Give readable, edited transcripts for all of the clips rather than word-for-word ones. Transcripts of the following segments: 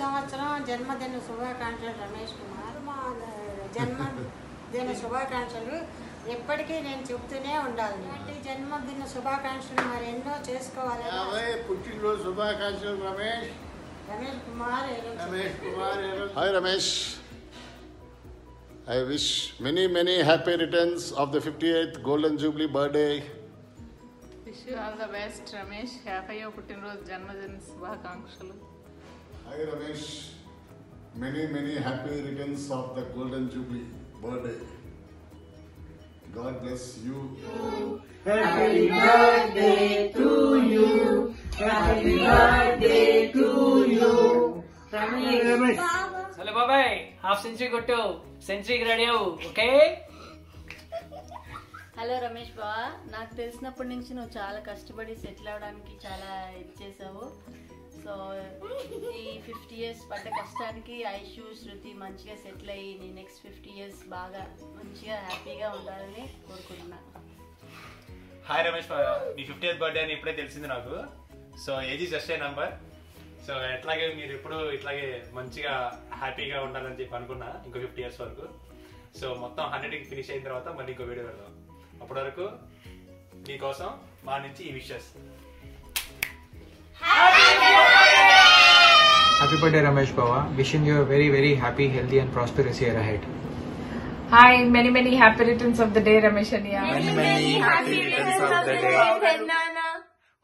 సంవత్సరం జన్మదిన శుభాకాంక్షలు రమేష్ కుమార్. మా జన్మదిన శుభాకాంక్షలు ఎప్పటికీ నేను చెప్తూనే ఉండాలి. అంటే జన్మదిన శుభాకాంక్షలు మరి ఎన్నో చేసుకోవాలి. పుట్టినరోజు శుభాకాంక్షలు Ramesh Kumar. Hi Ramesh. I wish many happy returns of the 58th Golden Jubilee birthday. Wish you all the best, Ramesh. Happy పుట్టినరోజు జన్మదిన శుభాకాంక్షలు. Hi Ramesh. Many happy returns of the Golden Jubilee birthday. God bless you. Happy birthday to you. Happy birthday to you. Ramesh. చలో బాబాయ్, half century కొట్టు, సెంచరీకి ready అవ్వు. Okay. Hello Ramesh బావా, నాకు తెలిసినప్పటి నుంచి నువ్వు చాలా కష్టపడి సెటిల్ అవ్వడానికి చాలా ఇచ్చేసావు. సో ఈ 50 years పడ్డ కష్టానికి ఐషు శృతి మంచిగా సెటిల్ అయ్యి నీ నెక్స్ట్ 50 years బాగా మంచిగా హ్యాపీగా ఉండాలని కోరుకుంటున్నాను. హాయ్ రమేష్ బావా, నీ 50th బర్త్డే అని ఇప్పుడే తెలిసింది నాకు. So age is just a number. So ఎట్లాగే మీరు ఎప్పుడు ఇట్లాగే మంచిగా హ్యాపీగా ఉండాలని చెప్పి అనుకున్నా ఇంకో 50 years వరకు. సో మొత్తం 100కి ఫినిష్ అయిన తర్వాత మళ్ళీ ఇంకో వీడియో పెడదాం. అప్పటి వరకు మీకోసం మా నుంచి ఈ wishes. Happy birthday Ramesh Baba. Wishing you a very happy, healthy and prosperous year ahead. Hi, many happy returns of the day, Ramesh Aniya. Many happy returns of the day.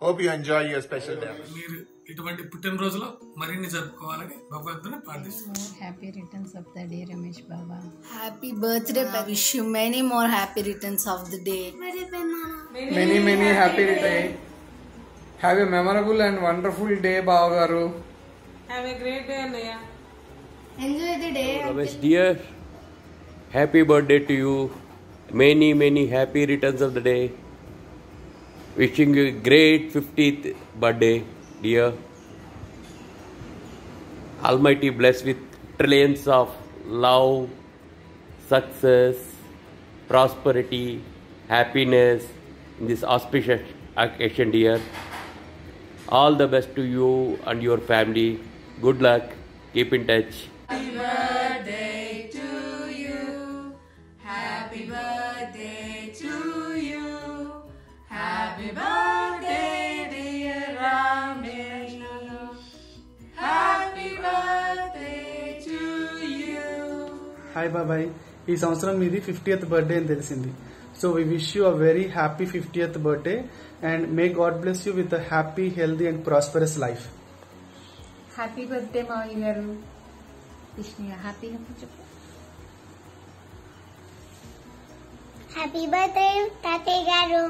Hope you enjoy your special day. మీరు ఇటువంటి పుట్టినరోజులో మరిన్ని జరుపుకోవాలని భగవంతుని ప్రార్థిస్తున్నాను. Happy returns of the day, Ramesh Baba. Happy birthday. I wish you many more happy returns of the day. Many happy returns. Have a memorable and wonderful day, Baba Garu. Have a great day, Anaya. Enjoy the day. Ramesh dear, happy birthday to you. Many happy returns of the day. Wishing you a great 50th birthday, dear. Almighty bless with trillions of love, success, prosperity, happiness in this auspicious occasion, dear. All the best to you and your family. Good luck. Keep in touch. Happy birthday to you. Happy birthday to you. Happy birthday, dear Ramesh. Happy birthday to you. Hi బాబాయ్, ఈ సంవత్సరం మీది 50th birthday అని తెలిసింది. So we wish you a very happy 50th birthday and may God bless you with a happy, healthy and prosperous life. Happy birthday మావయ్య గారు. Vishnu happy చెప్పు. Happy birthday తాతయ్య గారు.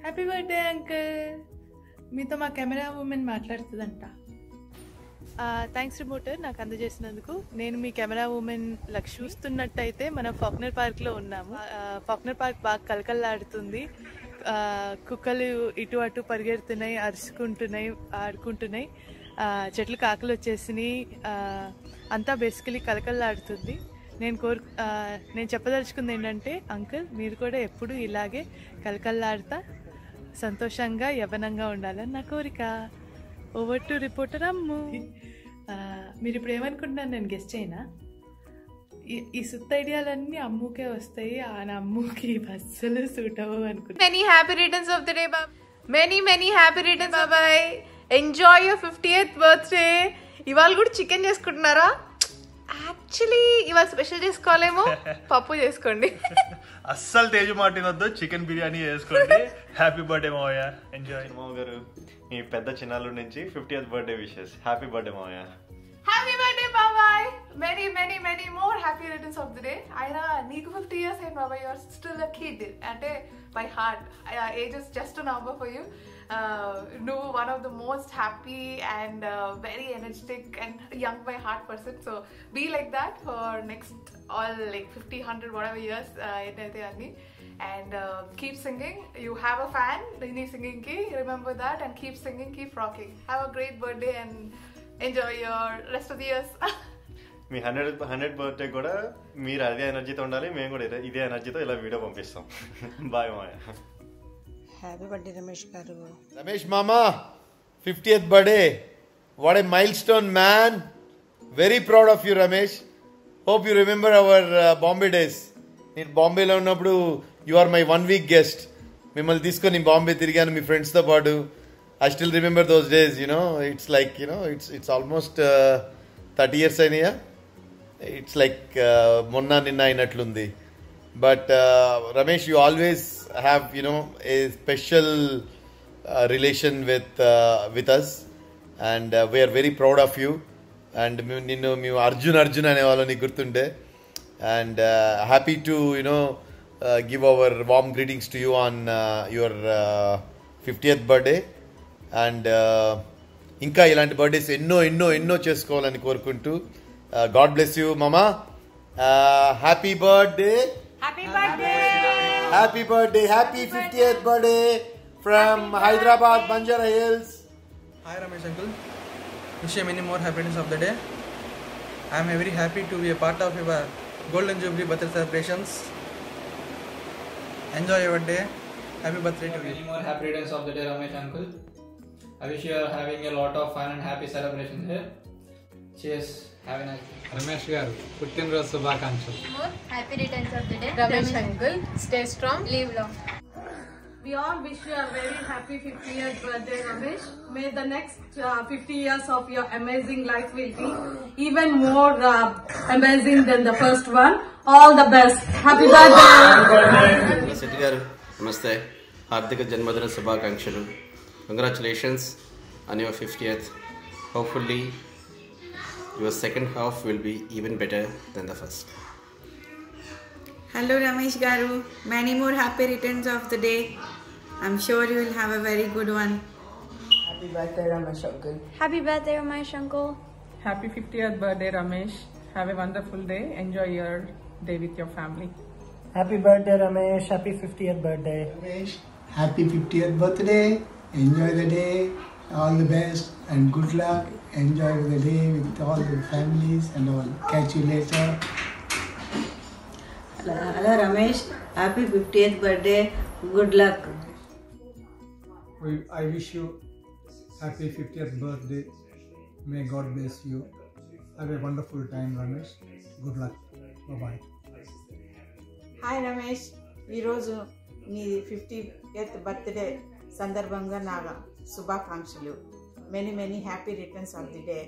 Happy birthday uncle. మీతో మా camera women మాట్లాడుతుందంట. Thanks రిమోటర్ నాకు అందజేసినందుకు. నేను మీ కెమెరా ఉమెన్ చూస్తున్నట్టయితే మనం ఫాక్నర్ పార్క్లో ఉన్నాము. ఫాక్నర్ పార్క్ బాగా కలకల్లాడుతుంది. కుక్కలు ఇటు అటు పరిగెడుతున్నాయి, అరుచుకుంటున్నాయి, ఆడుకుంటున్నాయి. చెట్లు కాకులు వచ్చేసినాయి. అంతా బేసికలీ కలకల్లాడుతుంది. నేను చెప్పదలుచుకుంది ఏంటంటే అంకుల్, మీరు కూడా ఎప్పుడు ఇలాగే కలకల్లాడుతా సంతోషంగా యవ్వనంగా ఉండాలని నా కోరిక. ఓవర్ టు రిపోర్టర్ అమ్ము. మీరు ఇప్పుడు ఏమనుకుంటున్నారు నేను గెస్ట్ చేయనా? ఈ సుత్త ఐడియాలన్నీ అమ్ముకే వస్తాయి. ఆ అమ్ముకి అస్సలు సూట్ అవ్వవు అనుకుంటా. Many happy returns of the day, Baba. Many happy returns, bye. Enjoy your 50th birthday. ఇవాళ కూడా చికెన్ చేసుకుంటున్నారా? యాక్చువల్లీ ఇవాళ స్పెషల్ చేసుకోవాలేమో, పప్పు చేసుకోండి. అస్సలు తేజు మాట వద్దు, చికెన్ బిర్యానీ చేసుకోండి. హ్యాపీ బర్త్డే మావయ్య. ఎంజాయ్. మావ గారు, మీ పెద్ద చిన్నాళ్ళ నుంచి 50th birthday wishes. Happy birthday మావయ్య. హ్యాపీ బర్త్డే బాబాయ్. Many more happy returns of the day. అయినా నీకు 50 years అయింది బాబాయ్. You're still a kid. అంటే by heart age is just a number for you. నువ్వు one of the most happy and very energetic and young by heart person. So be like that for next all like 50, 100 whatever years ఏంటైతే అన్ని. And keep singing. You have a fan in singing ki. Remember that and keep singing, keep rocking. Have a great birthday and enjoy your rest of the years. Me 100th birthday కూడా మీరు అదే ఎనర్జీతో ఉండాలి. మేము కూడా ఇదే ఎనర్జీతో ఇలా వీడియో పంపిస్తాం. బాయ్ మాయ. హ్యాపీ బర్త్డే రమేష్ గారు. Ramesh Mama, 50th birthday. What a milestone, man. Very proud of you, Ramesh. Hope you remember our Bombay days. In Bombay lo unnappudu you are my 1 week guest. Mimmalni తీసుకొని బాంబే తిరిగాను మీ friends తో పాటు. I still remember those days, you know. It's like, you know, it's almost 30 years అయినయా. It's like మొన్న నిన్న అయినట్లుంది. But Ramesh, you always have, you know, a special relation with us, and we are very proud of you. And నిన్ను మేము అర్జున్ అనే వాళ్ళని గుర్తుండే. And happy to, you know, give our warm greetings to you on your 50th birthday. And ఇంకా ఇలాంటి birthdays ఎన్నో చేసుకోవాలని కోరుకుంటూ గాడ్ బ్లెస్ యూ మామా. Happy birthday, happy 50th birthday from Hyderabad, Banjara Hills. Hi Ramesh uncle, wish you many more happiness of the day. I am very happy to be a part of your golden jubilee birthday celebrations. Enjoy your day. Happy birthday to you. Many more happy returns of the day, Ramesh uncle. I wish you are having a lot of fun and happy celebrations here. Cheers. Have a nice day. Ramesh garu పుట్టినరోజు శుభాకాంక్షలు. More happy returns of the day. Ramesh uncle, stay strong, live long. We all wish you a very happy 50th birthday, Ramesh. May the next 50 years of your amazing life will be even more amazing than the first one. All the best. Happy birthday. Seti garu, namaste. Hardika janmadina shubhakankshalu. Congratulations on your 50th. Hopefully your second half will be even better than the first. Hello Ramesh garu, many more happy returns of the day. I'm sure you will have a very good one. Happy birthday Ramesh uncle. Happy birthday, Ramesh uncle. Happy 50th birthday, Ramesh. Have a wonderful day. Enjoy your day with your family. Happy birthday Ramesh. Happy 50th birthday. Ramesh, happy 50th birthday. Enjoy the day. All the best and good luck. Enjoy the day with all the families and all. Catch you later. Hello Ramesh. Happy 50th birthday. Good luck. I wish you happy 50th birthday. May God bless you. Have a wonderful time, Ramesh. Good luck. Bye-bye. Hi Ramesh. ఈరోజు నీ 50th birthday సందర్భంగా నా శుభాకాంక్షలు. Many happy returns of the day.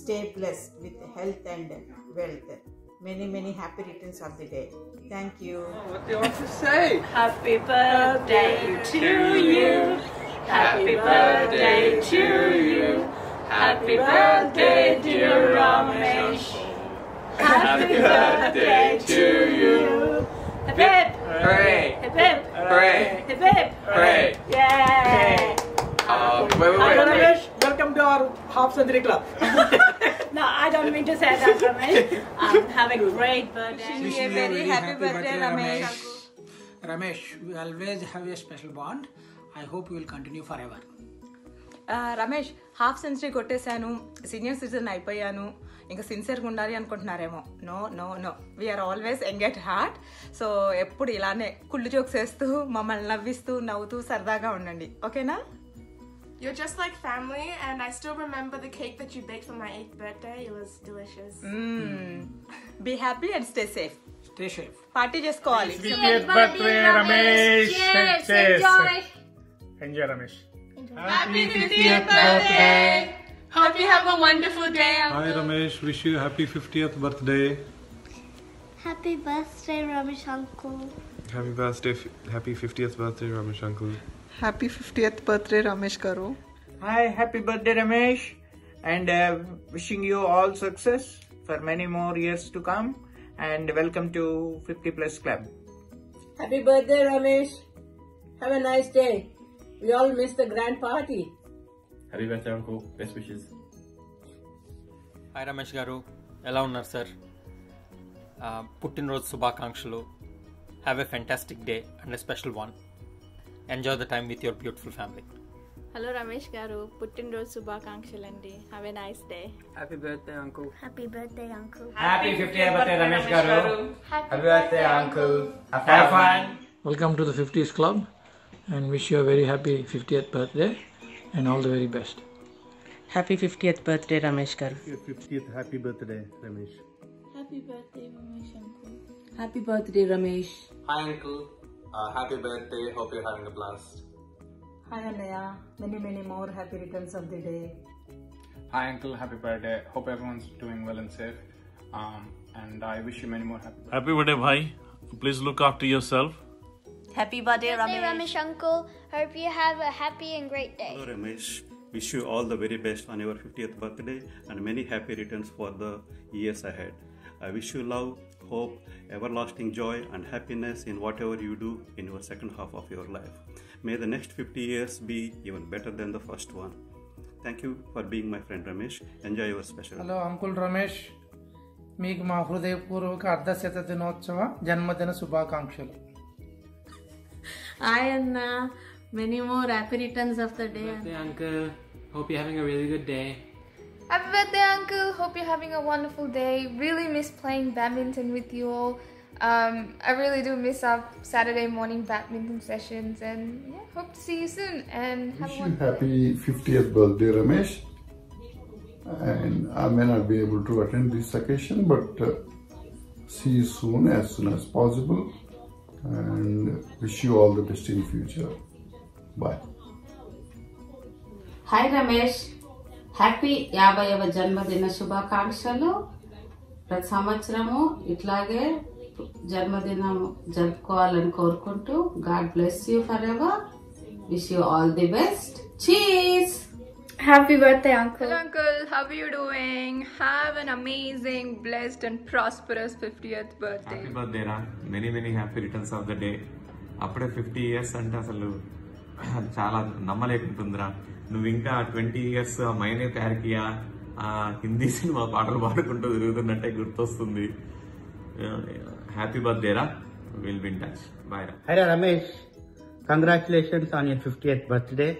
Stay blessed with health and wealth. Many happy returns of the day. Thank you. What do you want to say? Happy birthday to you. Happy birthday to you. Happy birthday, dear Ramesh. Happy birthday to you. Hip hip. Hooray. Hip hip. Hooray. Hip hip. Hooray. Yay. Wait. Ramesh, welcome to our half century club. No, I don't mean to say that, Ramesh. Have a great birthday. Wishing you a very happy birthday, Ramesh. Ramesh, we always have a special bond. I hope you will continue forever. Ramesh half century కొట్టేశాను, senior citizen అయిపోయాను, ఇంకా సిన్సియర్గా ఉండాలి అనుకుంటున్నారేమో. No we're always young at heart. So ఎప్పుడు ఇలానే కుళ్ళు jokes వేస్తూ మమ్మల్ని నవ్విస్తూ నవ్వుతూ సరదాగా ఉండండి, ఓకేనా? You're just like family, and I still remember the cake that you baked for my 8th birthday. It was delicious. Be happy and stay safe. Stay safe. Party చేసుకోవాలి. 50th birthday, Ramesh. Cheers. Enjoy, Ramesh. Happy 50th birthday. Hope you have a wonderful day. Hi Ramesh, wish you happy 50th birthday. Happy birthday, Ramesh uncle. Happy 50th birthday, Ramesh uncle. Happy 50th birthday Ramesh garu. Hi, happy birthday Ramesh, and wishing you all success for many more years to come, and welcome to 50 Plus Club. Happy birthday Ramesh. Have a nice day. We all miss the grand party. Happy birthday uncle. Best wishes. Hi Ramesh గారు, ఎలా ఉన్నారు sir? పుట్టినరోజు శుభాకాంక్షలు. Have a fantastic day and a special one. Enjoy the time with your beautiful family. Hello Ramesh గారు, పుట్టినరోజు శుభాకాంక్షలు అండి. Have a nice day. Happy birthday uncle. Happy birthday, uncle. Happy 50th birthday, Ramesh garu. Happy birthday, uncle. Have fun. Welcome to the 50s club and wish you a very happy 50th birthday and all the very best. Happy 50th birthday, Ramesh garu. 50th happy birthday, Ramesh. Happy birthday, Ramesh uncle. Happy birthday, Ramesh. Hi uncle, happy birthday, hope you're having a blast. Hi Anaya, many more happy returns of the day. Hi uncle, happy birthday, hope everyone's doing well and safe, and I wish you many more happy birthday. Happy birthday bhai, please look after yourself. Happy birthday Ramesh uncle, hope you have a happy and great day. Hello Ramesh, wish you all the very best on your 50th birthday and many happy returns for the years ahead. I wish you love, hope, everlasting joy and happiness in whatever you do in your second half of your life. May the next 50 years be even better than the first one. Thank you for being my friend Ramesh. Enjoy your special. Hello Uncle Ramesh. మీకు మా హృదయపూర్వక అర్ధశత దినోత్సవ జన్మదిన శుభాకాంక్షలు. Hi Anna, many more happy returns of the day. Happy birthday uncle, hope you're having a really good day. Happy birthday uncle, hope you're having a wonderful day. Really miss playing badminton with you all. I really do miss our Saturday morning badminton sessions, and yeah, hope to see you soon and have Wish a you wonderful happy 50th birthday, Ramesh. And I may not be able to attend this occasion, but see you soon as possible. And wish you all the best in future. Bye. Hi Ramesh, happy 50వ జన్మదిన శుభాకాంక్షలు. ప్రతి సంవత్సరము ఇట్లాగే జన్మదినం జరుపుకోవాలని కోరుకుంటూ God bless you forever. Wish you all the best. Cheers! Happy birthday uncle. Hello uncle, how are you doing? Have an amazing, blessed and prosperous 50th birthday. Happy birthday రా, many happy returns of the day. అప్పుడే 50 years అంటే అసలు చాలా నమ్మలేకుంటుందిరా. నువ్వు ఇంకా 20 years మైనే ప్యార్ Kia Hindi cinema పాటలు పాడుకుంటూ తిరుగుతున్నట్టే గుర్తొస్తుంది. హ్యాపీ బర్త్డే రా, will be in touch. By రా. Hi Ramesh, congratulations on your 50th birthday.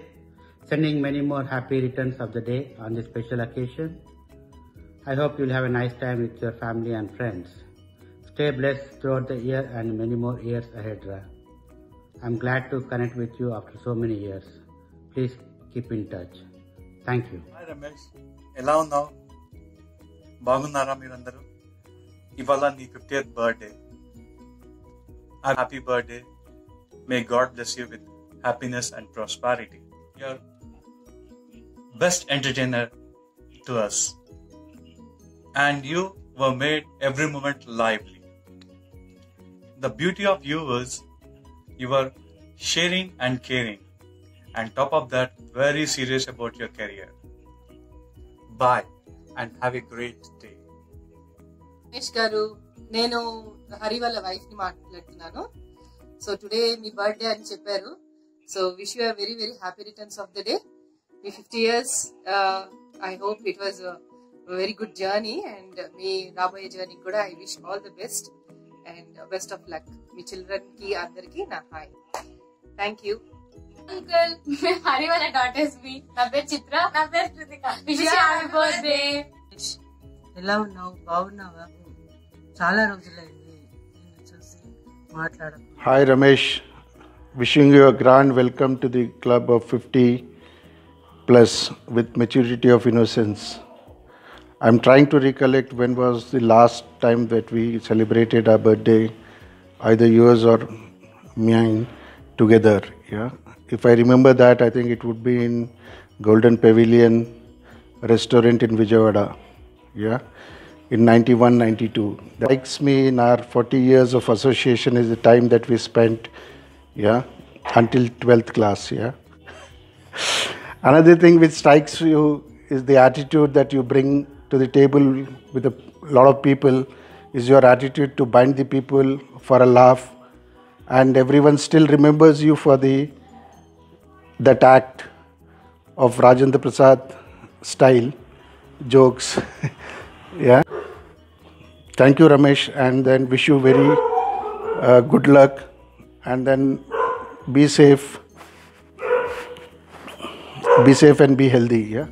Sending many more happy returns of the day on this special occasion. I hope you'll have a nice time with your family and friends. Stay blessed throughout the year and many more years ahead, Ra. I'm glad to connect with you after so many years. Please keep in touch. Thank you. Hi Ramesh, ఎలా ఉన్నావు? బాగున్నారా మీరందరూ? ఇవాళ నీ 50th birthday. Happy birthday. May God bless you with happiness and prosperity. You're best entertainer to us, and you were made every moment lively. The beauty of you was you were sharing and caring, and top of that, very serious about your career. Bye and have a great day. Ramesh గారు, నేను హరి వాళ్ళ wife ని మాట్లాడుతున్నాను. So today మీ birthday అని చెప్పారు. So wish you very happy returns of the day. మీ 50 years, I hope it was very good journey, and మీ రాబోయే జర్నీ కూడా I wish all the best and best of luck. మీ children కి అందరికి నా hi. Thank you uncle. Hari వాళ్ళ daughters మీ. నా పేరు చిత్ర, నా పేరు Kritika. Wish you happy birthday. ఎలా ఉన్నావు? బాగున్నావా? చాలా రోజులైంది చూసి మాట్లాడడం. Hi Ramesh, wishing you a grand welcome to the club of 50 plus with maturity of innocence. I'm trying to recollect when was the last time that we celebrated our birthday, either yours or mine, together. Yeah, if I remember that, I think it would be in Golden Pavilion restaurant in Vijayawada. Yeah, in 91-92. That strikes me in our 40 years of association is the time that we spent, yeah, until 12th class. Yeah. Another thing which strikes you is the attitude that you bring to the table with a lot of people, is your attitude to bind the people for a laugh, and everyone still remembers you for that act of Rajendra Prasad style jokes. Yeah. Thank you Ramesh, and then wish you very good luck, and then be safe and be healthy. Yeah.